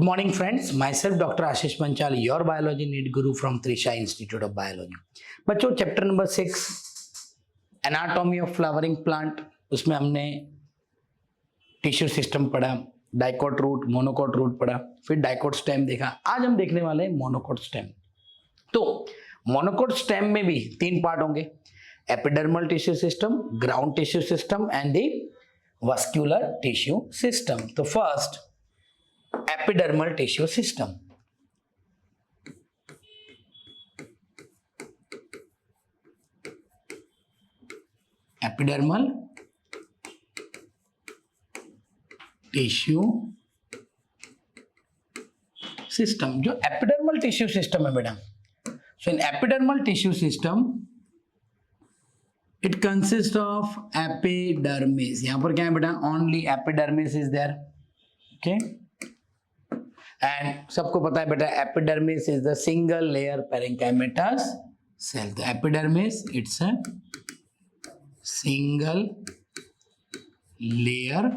morning friends, myself Dr. Ashish Panchal, your biology need guru from Trisha Institute of Biology. बच्चों chapter number 6 anatomy of flowering plant, उसमें हमने tissue system पढ़ा, dicot root, monocot root पढ़ा, फिर dicot stem देखा। आज हम देखने वाले हैं मोनोकोट स्टेम। तो मोनोकोट स्टेम में भी 3 पार्ट होंगे, epidermal tissue system, ground tissue system and the vascular tissue system. तो first epidermal tissue system. Epidermal tissue system, जो epidermal tissue system है बेटा, so in epidermal tissue system it consists of epidermis. यहाँ पर क्या है बेटा, only epidermis is there, okay? And सबको पता है बेटा epidermis is the single layer parenchymatous cell. तो epidermis it's a single layer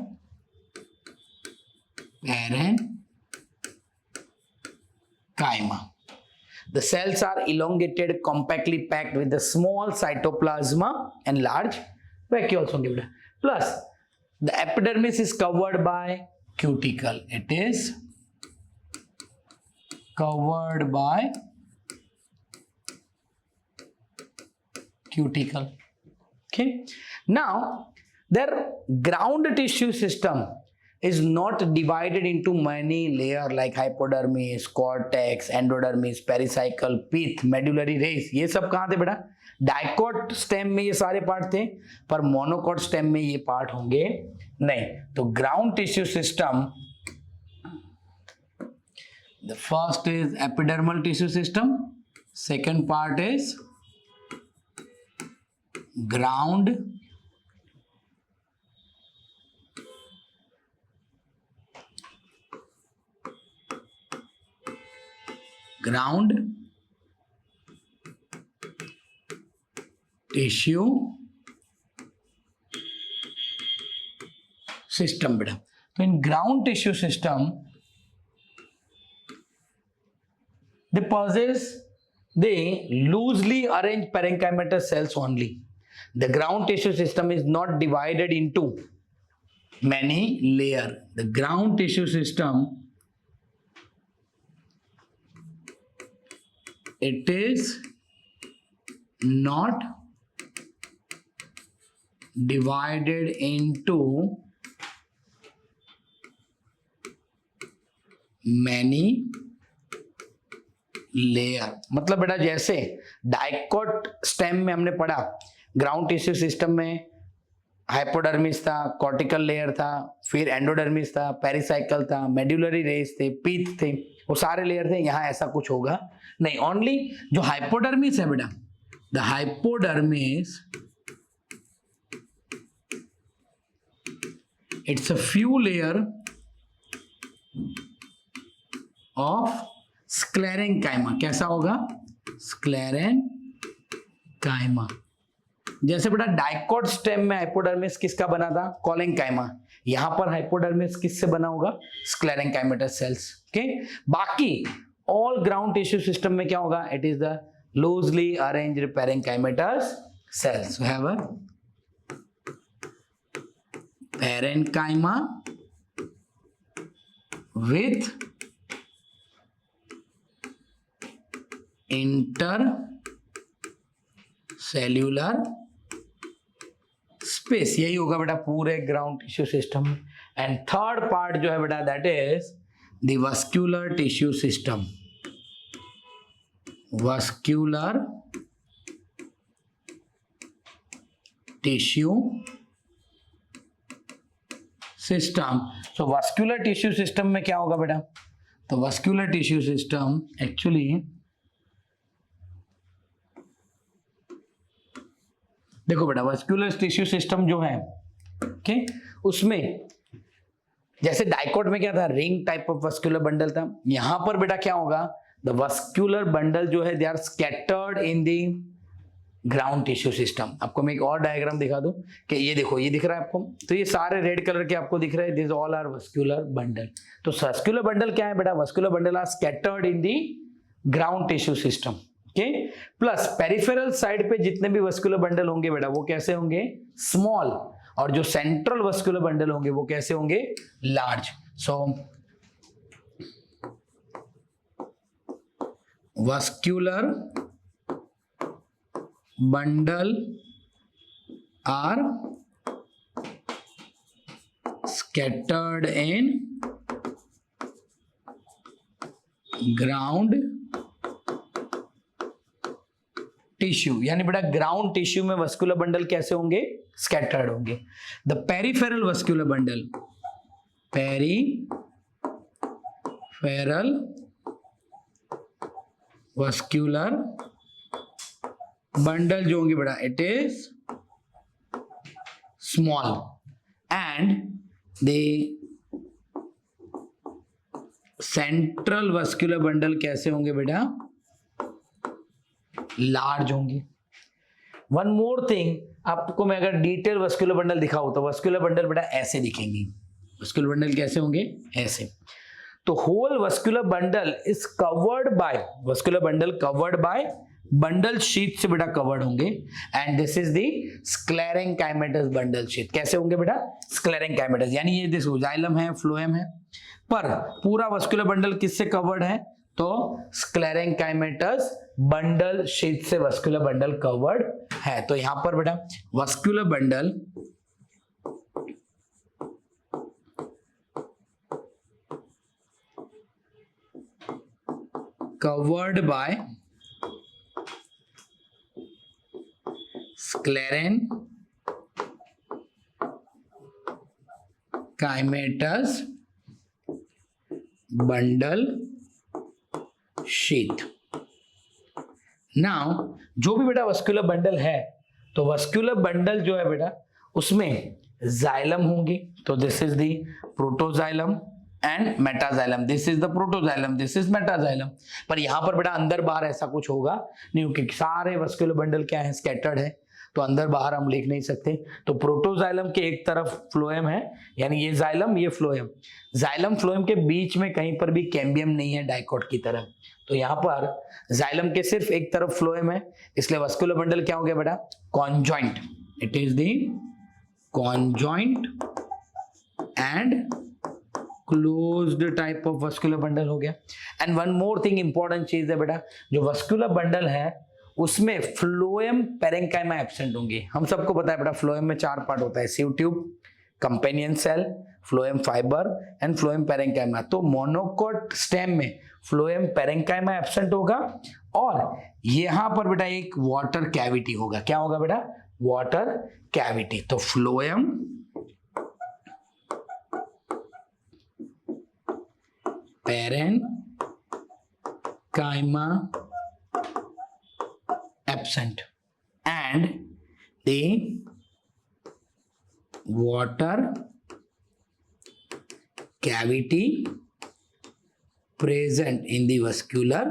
parenchyma. The cells are elongated, compactly packed with the small cytoplasma and large vacuoles होंगे बेटा। Plus the epidermis is covered by cuticle. It is covered by cuticle. Okay, now their ground tissue system is not divided into many layers like hypodermis, cortex, endodermis, pericycle, pith, medullary rays. ये सब कहाँ थे बेटा? Dicot stem में ये सारे part थे, पर मोनोकोट स्टेम में ये पार्ट होंगे नहीं। तो ground tissue system, the first is epidermal tissue system, second part is ground tissue system बेटा। तो in ground tissue system they possess the loosely arranged parenchymatous cells only. The ground tissue system is not divided into many layers. The ground tissue system, it is not divided into many layer. मतलब बेटा जैसे dicot stem में हमने पढ़ा, ground tissue system में hypodermis था, cortical layer था, फिर एंडोडर्मिस था, पेरिसाइकल था, मेडुलरी रेस थे, पीथ थे, वो सारे लेयर थे। यहाँ ऐसा कुछ होगा नहीं, ओनली जो हाइपोडर्मिस है बेटा, the hypodermis it's a few layer of sclerenchyma. कैसा होगा? स्क्लेरेंकाइमा। जैसे बेटा डाइकोट स्टेम में हाइपोडर्मिस किसका बना था? कोलेंकाइमा। यहां पर हाइपोडर्मिस किससे बना होगा? Sclerenchymatous cells. ओके, बाकी ऑल ग्राउंड टिश्यू सिस्टम में क्या होगा? It is the loosely arranged parenchymatous cells. We have a parenchyma with intercellular space. यही होगा बेटा पूरे ग्राउंड टिश्यू सिस्टम में। एंड थर्ड पार्ट जो है बेटा, that is the vascular tissue system. Vascular tissue system. So vascular tissue system में क्या होगा बेटा? तो वास्कुलर टिश्यू सिस्टम एक्चुअली देखो बेटा, वास्कुलर टिश्यू सिस्टम जो है, ओके, उसमें जैसे डाइकोट में क्या था? Ring type of vascular bundle था। यहां पर बेटा क्या होगा? द वास्कुलर बंडल जो है, they are scattered in the ground tissue system. आपको मैं एक और डायग्राम दिखा दूं कि ये देखो, ये दिख रहा है आपको, तो ये सारे रेड कलर के आपको दिख रहे हैं, this all are vascular bundle. तो वस्कुलर बंडल क्या है बेटा? Vascular bundle are scattered in the ground tissue system. Okay, plus peripheral side पे जितने भी वस्कुलर बंडल होंगे बेटा वो कैसे होंगे? स्मॉल। और जो सेंट्रल वस्कुलर बंडल होंगे वो कैसे होंगे? Large. So vascular bundle are scattered in ground tissue. यानी बेटा ग्राउंड टिश्यू में वस्कुलर बंडल कैसे होंगे? स्कैटर्ड होंगे। The peripheral vascular bundle, peripheral vascular bundle जो होंगे बेटा, it is small and the central vascular bundle कैसे होंगे बेटा? लार्ज होंगे। वन मोर थिंग, आपको मैं अगर डिटेल वस्कुलर बंडल दिखाऊं तो वस्कुलर बंडल बेटा ऐसे दिखेंगे। वस्कुलर बंडल कैसे होंगे? ऐसे। तो whole vascular bundle is covered by, vascular bundle covered by bundle sheath से बेटा कवर्ड होंगे and this is the sclerenchymatous bundle sheath. कैसे होंगे बेटा? स्क्लेरेंकाइमेटस। यानी ये देखो जाइलम है, फ्लोएम है, पर पूरा वस्कुलर बंडल किससे कवर्ड है? तो स्क्लेरेंकाइमेटस बंडल शीट से वस्कुलर बंडल कवर्ड है। तो यहां पर बेटा vascular bundle covered bye sclerenchymatous bundle sheath. Now जो भी बेटा वस्कुलर बंडल है, तो वस्कुलर बंडल जो है बेटा उसमें जाइलम होंगी। तो this is the protoxylem and metaxylem, this is the protoxylem, this is metaxylem. पर यहां पर बेटा अंदर बाहर ऐसा कुछ होगा नहीं, क्योंकि सारे वस्कुलर बंडल क्या है? स्कैटर्ड है, तो अंदर बाहर हम लिख नहीं सकते। तो प्रोटोजाइलम के एक तरफ फ्लोएम है, यानी ये जाइलम ये फ्लोएम, जाइलम फ्लोएम के बीच में कहीं पर भी कैम्बियम नहीं है डाइकोट की तरह। तो यहाँ पर जाइलम के सिर्फ एक तरफ फ्लोएम है, इसलिए वस्कुलर बंडल क्या हो गया बेटा? Conjoint. It is the conjoint and closed type of vascular bundle हो गया। And one more thing important चीज है बेटा, जो वस्कुलर बंडल है उसमें फ्लोएम पेरेंकाइमा एब्सेंट होंगे। हम सबको पता है बेटा फ्लोएम में 4 पार्ट होता है, sieve tube, companion cell, phloem fibre and phloem parenchyma. तो मोनोकोट स्टेम में फ्लोएम पेरेंकाइमा एब्सेंट होगा और यहां पर बेटा एक वाटर कैविटी होगा। क्या होगा बेटा? Water cavity. तो phloem parenchyma absent and the water cavity present in the vascular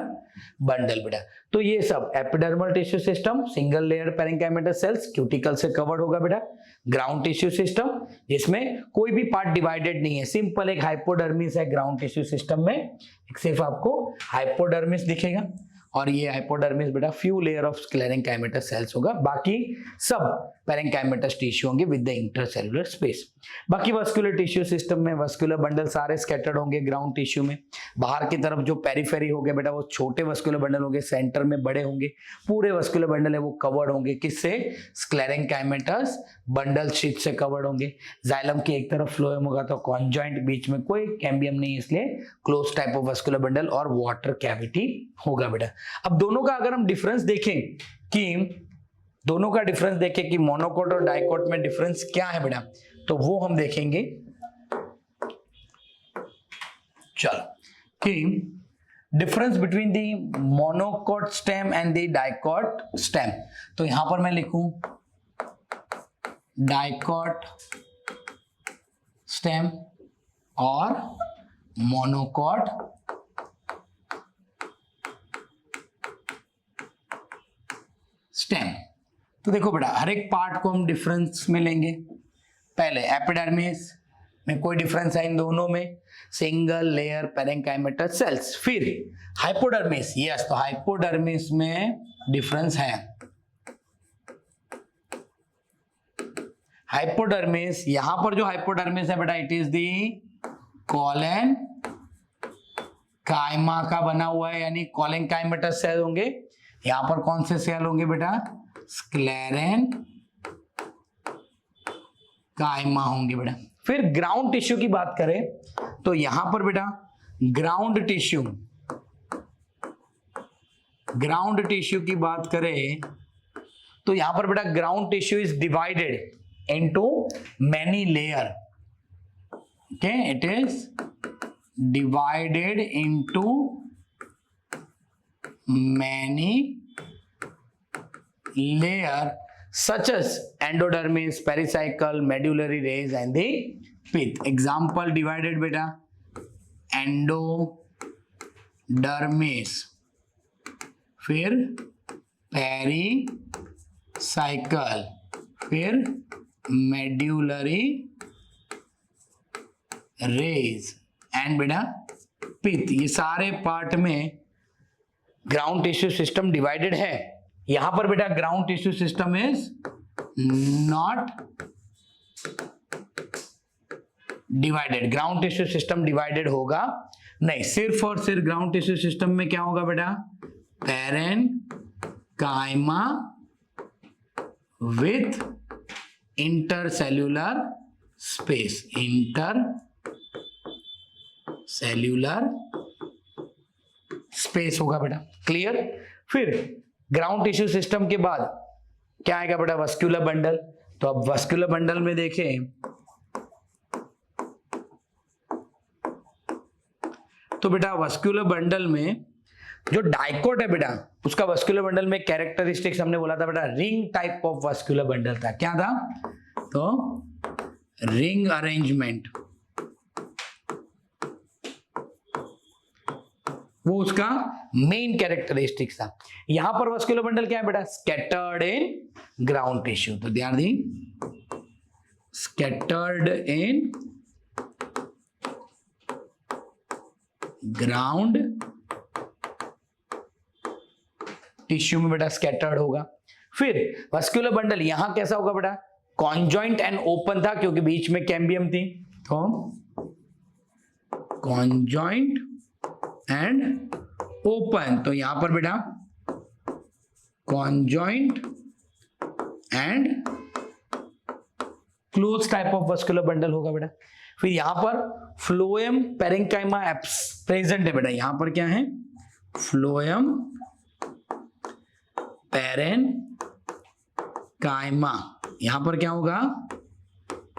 bundle बेटा। तो ये सब epidermal tissue system, single layer parenchymatous cells, cuticle से कवर्ड होगा बेटा। ग्राउंड टिश्यू सिस्टम जिसमें कोई भी पार्ट डिवाइडेड नहीं है, सिंपल एक हाइपोडर्मिस है ग्राउंड टिश्यू सिस्टम में, एक सिर्फ आपको हाइपोडर्मिस दिखेगा और ये हाइपोडर्मिस बेटा फ्यू लेयर ऑफ स्क्लेरेंकाइमेटस सेल्स होगा, बाकी सब पेरेंकाइमेटस टिश्यू होंगे विद द इंटरसेलुलर स्पेस। बाकी वस्कुलर टिश्यू सिस्टम में वस्कुलर बंडल सारे स्कैटर्ड होंगे ग्राउंड टिश्यू में। बाहर की तरफ जो पेरिफेरी हो गए बेटा वो छोटे वस्कुलर बंडल होंगे, सेंटर में बड़े होंगे। पूरे वस्कुलर बंडल है वो कवर्ड होंगे किससे? स्क्लेरेंकाइमेटस बंडल शीट से कवर्ड होंगे। जाइलम की एक तरफ फ्लोएम होगा तो कॉन्जॉइंट, बीच में कोई कैम्बियम नहीं, इसलिए close type of vascular bundle और वाटर कैविटी होगा बेटा। अब दोनों का अगर हम डिफरेंस देखें कि मोनोकोट और डाइकोट में डिफरेंस क्या है बेटा, तो वो हम देखेंगे। चलो कि difference between the monocot stem and the dicot stem, तो यहां पर मैं लिखूं डाइकोट स्टेम और मोनोकोट स्टेम। तो देखो बेटा हर एक पार्ट को हम डिफरेंस में लेंगे। पहले एपिडर्मिस में कोई डिफरेंस है इन दोनों में, सिंगल लेयर पेरेंकाइमेटा सेल्स। फिर हाइपोडर्मिस, यस, तो हाइपोडर्मिस में डिफरेंस है। हाइपोडर्मिस, यहां पर जो हाइपोडर्मिस है बेटा इट इज दी कॉलन काइमा का बना हुआ है, यानी कॉलेंकाइमेटा सेल होंगे। यहां पर कौन से सेल होंगे बेटा, स्क्लेरेन काइमा होंगे बेटा। फिर ग्राउंड टिश्यू की बात करें तो यहां पर बेटा ग्राउंड टिश्यू की बात करें तो यहां पर बेटा ground tissue is divided into many layer. Okay, it is divided into many layer such as endodermis, pericycle, medullary rays and the pith. Example divided beta, endodermis, फिर pericycle, फिर medullary rays एंड बेटा पिथ, ये सारे part में ground tissue system divided है। यहां पर बेटा ground tissue system is not divided, ground tissue system divided होगा नहीं। सिर्फ और सिर्फ ग्राउंड टिश्यू सिस्टम में क्या होगा बेटा, parenchyma with intercellular space, cellular space होगा बेटा, क्लियर। फिर ग्राउंड टिश्यू सिस्टम के बाद क्या आएगा बेटा, वस्कुलर बंडल। तो अब वस्कुलर बंडल में देखें तो बेटा वस्कुलर बंडल में जो डाइकोट है बेटा उसका वस्कुलर बंडल में कैरेक्टरिस्टिक्स हमने बोला था बेटा, ring type of vascular bundle था। क्या था, तो रिंग अरेंजमेंट, वो उसका मेन कैरेक्टरिस्टिक्स था। यहां पर वस्कुलर बंडल क्या है बेटा, स्कैटर्ड इन ग्राउंड टिश्यू। तो ध्यान दी, स्कैटर्ड इन ग्राउंड टिश्यू में बेटा स्कैटर्ड होगा। फिर वस्कुलर बंडल यहां कैसा होगा बेटा, कॉन्जॉइंट एंड ओपन था क्योंकि बीच में कैम्बियम थी, तो कॉन्जॉइंट एंड ओपन। तो यहां पर बेटा conjoint and close type of vascular bundle होगा बेटा। फिर यहां पर फ्लोएम पेरेंकाइमा प्रेजेंट है बेटा। यहां पर क्या है, फ्लोएम पेरेंकाइमा, यहां पर क्या होगा,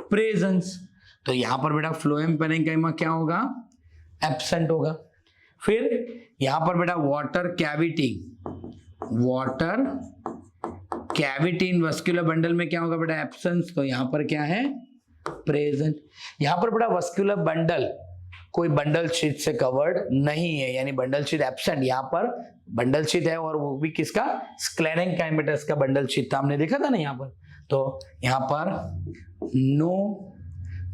प्रेजेंस। तो यहां पर बेटा फ्लोएम पेरेंकाइमा क्या होगा, एब्सेंट होगा। फिर यहां पर बेटा water cavity in vascular bundle में क्या होगा बेटा, एब्सेंस। तो यहां पर क्या है, प्रेजेंट। यहां पर बेटा वस्कुलर बंडल कोई बंडल शीट से कवर्ड नहीं है, यानी बंडल शीट एब्सेंट। यहां पर बंडल शीट है और वो भी किसका, स्क्लेरेंकाइमेटस का बंडल शीट था, हमने देखा था ना यहां पर। तो यहां पर no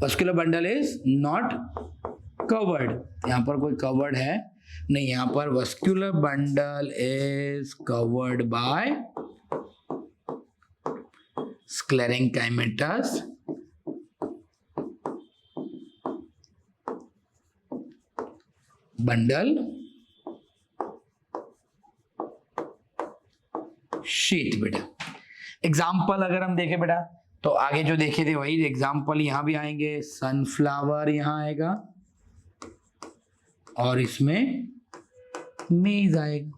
vascular bundle is not covered, यहां पर कोई कवर्ड है नहीं। यहां पर vascular bundle is covered by sclerenchymatous bundle sheath बेटा। एग्जाम्पल अगर हम देखें बेटा तो आगे जो देखे थे वही एग्जाम्पल यहां भी आएंगे। सनफ्लावर यहां आएगा और इसमें मेज आएगा।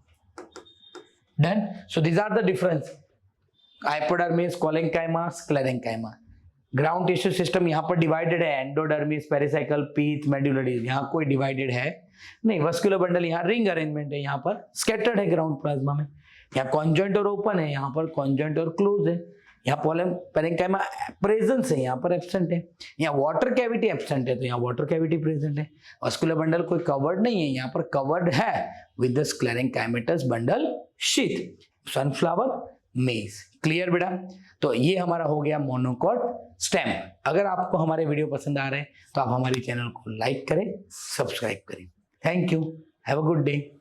Done. So these are the difference, hypodermis, collenchyma, sclerenchyma. Ground tissue system यहाँ पर डिवाइडेड है, एंडोडर्मिस, पेरिसाइकल, पीथ, मेडुलरी, यहाँ कोई डिवाइडेड है नहीं। वस्कुलर बंडल यहाँ रिंग अरेंजमेंट है, यहाँ पर स्कैटर्ड है ग्राउंड प्लाज्मा में। यहाँ कॉन्जॉइंट और ओपन है, यहाँ पर कॉन्जॉइंट और क्लोज है। यहाँ पोलम पेरेंकाइमा प्रेजेंस है, यहाँ पर एब्सेंट है। यहाँ वाटर कैविटी एब्सेंट है, तो यहाँ वाटर कैविटी प्रेजेंट है। वस्कुलर बंडल कोई कवर्ड नहीं है, यहाँ पर कवर्ड है with the sclerenchymatous bundle sheath. Sunflower maize. Clear बेटा? तो ये हमारा हो गया मोनोकॉट स्टेम। अगर आपको हमारे वीडियो पसंद आ रहे हैं तो आप हमारे चैनल को लाइक करें, सब्सक्राइब करें। Thank you, have a good day.